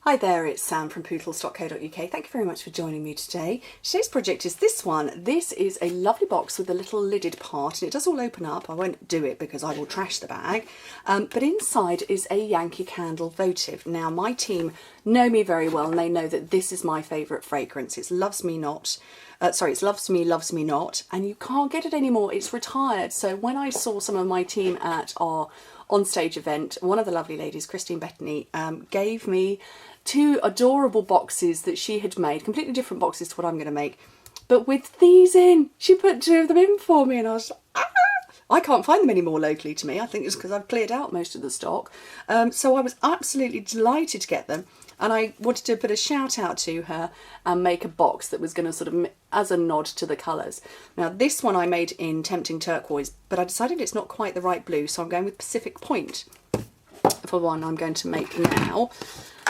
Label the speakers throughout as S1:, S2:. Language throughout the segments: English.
S1: Hi there, it's Sam from poodles.co.uk. Thank you very much for joining me today. Today's project is this one. This is a lovely box with a little lidded part, and it does all open up. I won't do it because I will trash the bag. But inside is a Yankee candle votive. Now, my team know me very well, and they know that this is my favourite fragrance. It's Loves Me Not. It's Loves Me, Loves Me Not, and you can't get it anymore. It's retired. So when I saw some of my team at our on-stage event, one of the lovely ladies, Christine Bettany, gave me two adorable boxes that she had made, completely different boxes to what I'm going to make, but with these in. She put two of them in for me, and I was like, ah! I can't find them anymore locally to me. I think it's because I've cleared out most of the stock. So I was absolutely delighted to get them, and I wanted to put a shout out to her and make a box that was going to sort of, as a nod to the colours. Now this one I made in Tempting Turquoise, but I decided it's not quite the right blue, so I'm going with Pacific Point for one I'm going to make now.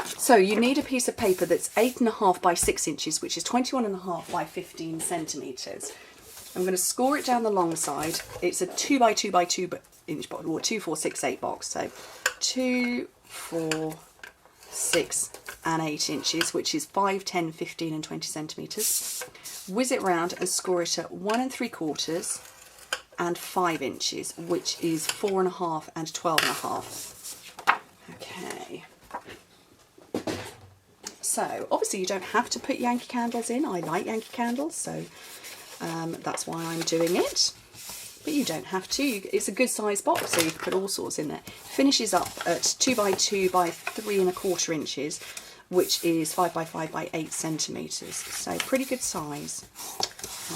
S1: So you need a piece of paper that's 8.5 by 6 inches, which is 21.5 by 15 centimetres. I'm going to score it down the long side. It's a 2 by 2 by 2 inch box, or 2, 4, 6, 8 box. So 2, 4, 6 and 8 inches, which is 5, 10, 15 and 20 centimetres. Whiz it round and score it at 1 3/4 and 5 inches, which is 4.5 and 12.5. Okay. So obviously you don't have to put Yankee candles in. I like Yankee candles, so that's why I'm doing it. But you don't have to. It's a good size box, so you can put all sorts in there. Finishes up at 2 by 2 by 3.25 inches, which is 5 by 5 by 8 centimetres. So pretty good size,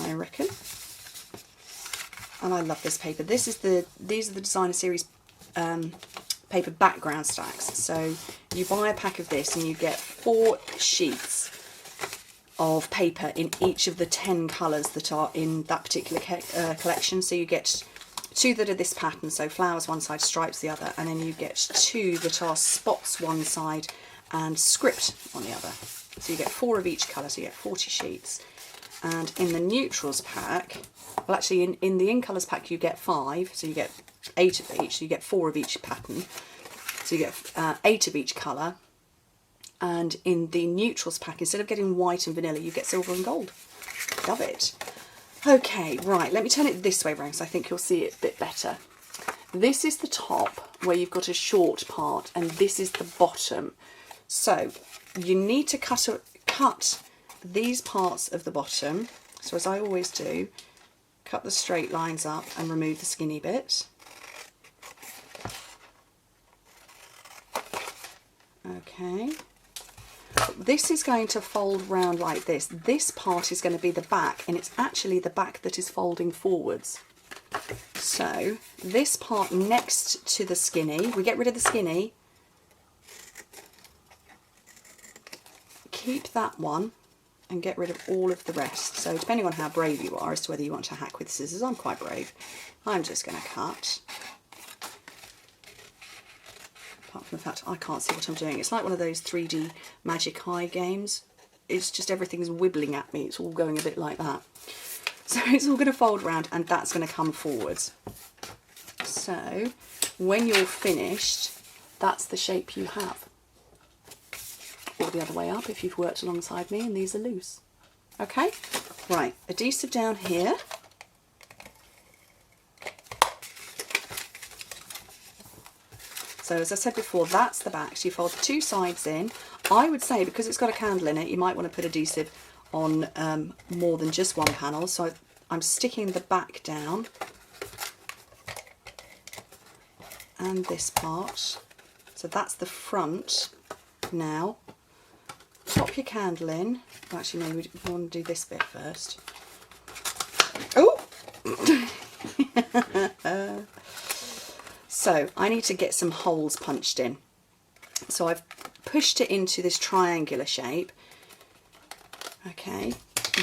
S1: I reckon. And I love this paper. These are the designer series paper background stacks. So you buy a pack of this and you get 4 sheets of paper in each of the 10 colours that are in that particular collection. So you get 2 that are this pattern, so flowers one side, stripes the other, and then you get 2 that are spots one side and script on the other. So you get 4 of each colour, so you get 40 sheets. And in the neutrals pack, well actually in the in colours pack you get 5, so you get 8 of each, so you get 4 of each pattern, so you get 8 of each colour. And in the neutrals pack, instead of getting white and vanilla, you get silver and gold. Love it. Okay, right, let me turn it this way round so I think you'll see it a bit better. This is the top where you've got a short part, and this is the bottom. So you need to cut these parts of the bottom. So as I always do, cut the straight lines up and remove the skinny bit. Okay. This is going to fold round like this. This part is going to be the back, and it's actually the back that is folding forwards. So this part next to the skinny, we get rid of the skinny, keep that one and get rid of all of the rest. So depending on how brave you are as to whether you want to hack with scissors, I'm quite brave. I'm just going to cut. Apart from the fact I can't see what I'm doing. It's like one of those 3D Magic Eye games. It's just everything's wibbling at me. It's all going a bit like that. So it's all going to fold round, and that's going to come forwards. So when you're finished, that's the shape you have. Or the other way up if you've worked alongside me and these are loose. Okay, right, adhesive down here. So as I said before, that's the back. So you fold the 2 sides in. I would say, because it's got a candle in it, you might want to put adhesive on more than just one panel. So I'm sticking the back down and this part. So that's the front. Now pop your candle in. Well, actually no, we want to do this bit first. Oh! So I need to get some holes punched in. So I've pushed it into this triangular shape. Okay,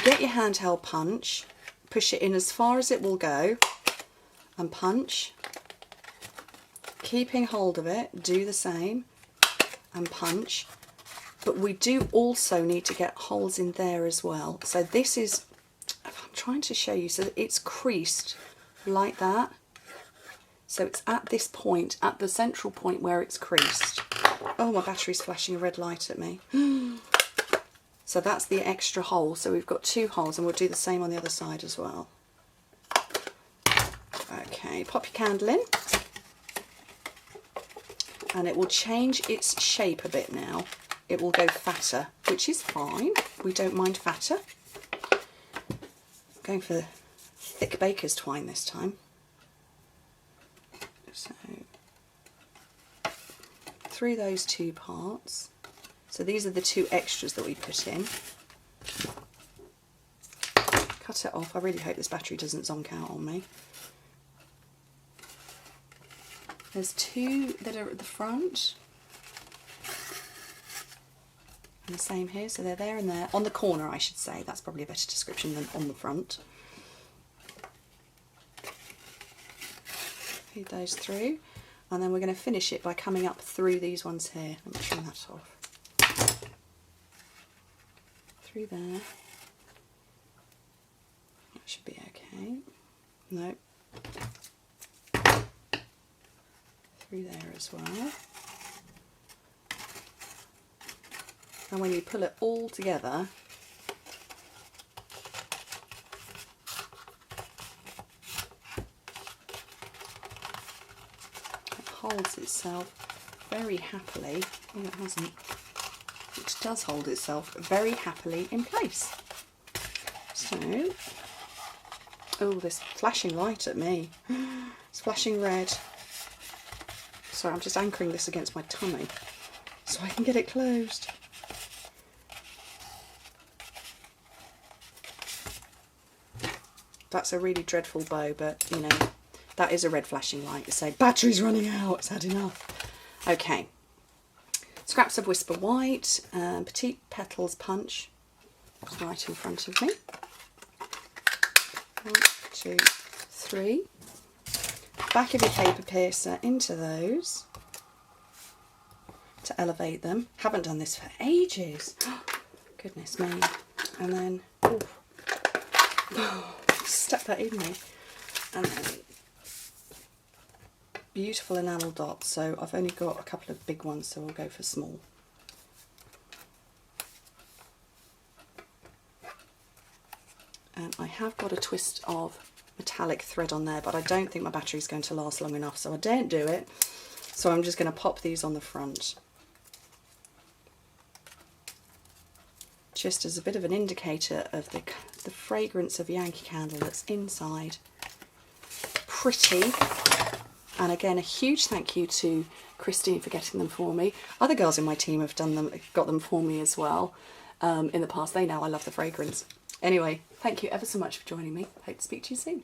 S1: get your handheld punch, push it in as far as it will go and punch. Keeping hold of it, do the same and punch. But we do also need to get holes in there as well. So this is, I'm trying to show you, so it's creased like that. So it's at this point, at the central point where it's creased. Oh, my battery's flashing a red light at me. So that's the extra hole. So we've got 2 holes, and we'll do the same on the other side as well. Okay, pop your candle in. And it will change its shape a bit now. It will go fatter, which is fine. We don't mind fatter. Going for thick baker's twine this time. So through those 2 parts. So these are the 2 extras that we put in. Cut it off. I really hope this battery doesn't zonk out on me. There's 2 that are at the front. And the same here, so they're there and there. On the corner, I should say. That's probably a better description than on the front. Feed those through. And then we're going to finish it by coming up through these ones here. Let me trim that off. Through there. That should be okay. No. Through there as well. And when you pull it all together, it holds itself very happily. Oh, it hasn't. It does hold itself very happily in place. So, oh, this flashing light at me. It's flashing red. Sorry, I'm just anchoring this against my tummy so I can get it closed. That's a really dreadful bow, but you know, that is a red flashing light to say battery's running out, it's had enough. Okay, scraps of Whisper White, Petite Petals Punch, right in front of me. 1, 2, 3. Back of your paper piercer into those to elevate them. Haven't done this for ages. Goodness me. And then, oh, stuck that in me. And then beautiful enamel dots. So I've only got a couple of big ones, so we'll go for small. And I have got a twist of metallic thread on there, but I don't think my battery is going to last long enough, so I daren't do it. So I'm just going to pop these on the front, just as a bit of an indicator of the fragrance of Yankee candle that's inside. Pretty. And again, a huge thank you to Christine for getting them for me. Other girls in my team have done them, got them for me as well in the past. They know I love the fragrance. Anyway, thank you ever so much for joining me. Hope to speak to you soon.